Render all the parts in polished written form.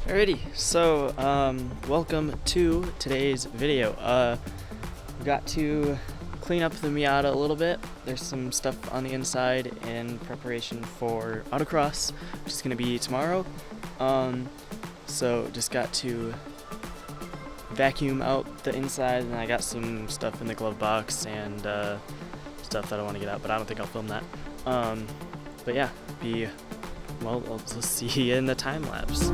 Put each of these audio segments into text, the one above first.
Alrighty, so welcome to today's video. We got to clean up the Miata a little bit. There's some stuff on the inside in preparation for Autocross, which is going to be tomorrow. So just got to vacuum out the inside, and I got some stuff in the glove box and stuff that I want to get out, but I don't think I'll film that. But yeah, well, I'll just see you in the time lapse.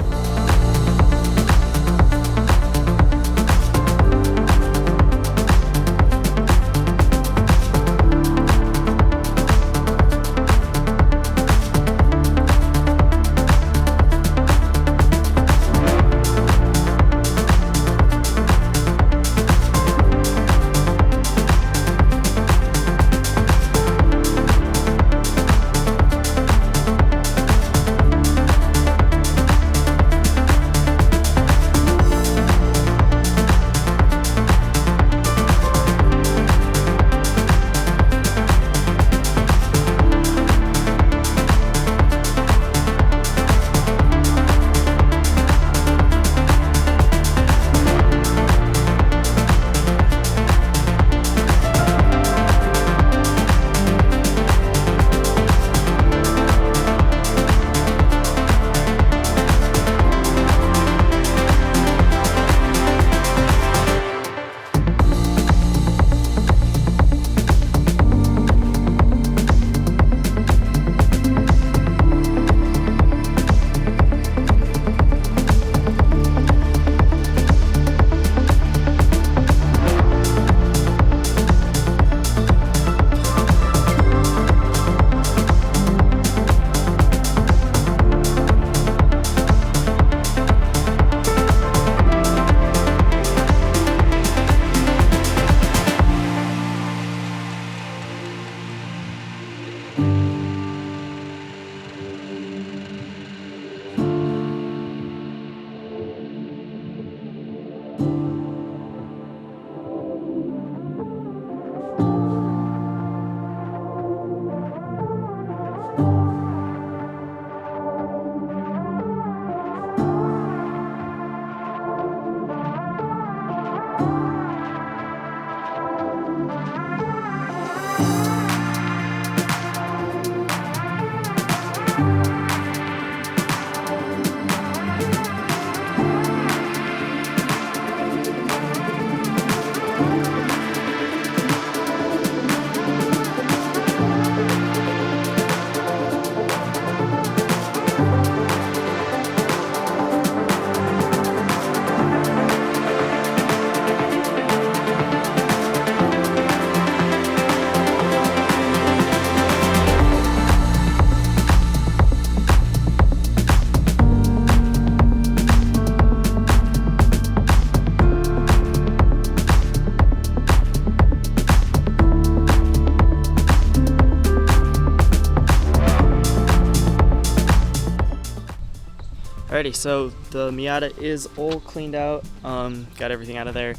Alrighty, so the Miata is all cleaned out, got everything out of there.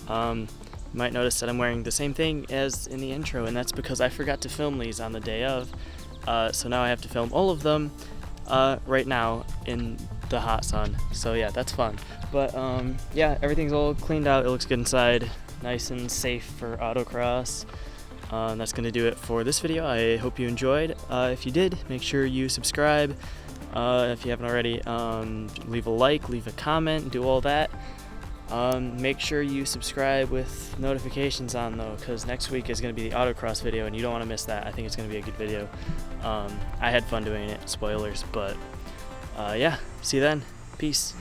You might notice that I'm wearing the same thing as in the intro, and that's because I forgot to film these on the day of, so now I have to film all of them right now in the hot sun, so yeah, that's fun. But yeah, everything's all cleaned out, it looks good inside, nice and safe for Autocross. That's going to do it for this video. I hope you enjoyed. If you did, make sure you subscribe. If you haven't already, leave a like, leave a comment, do all that. Make sure you subscribe with notifications on though, because next week is going to be the Autocross video and you don't want to miss that. I think it's going to be a good video. I had fun doing it, spoilers, but yeah, see you then. Peace.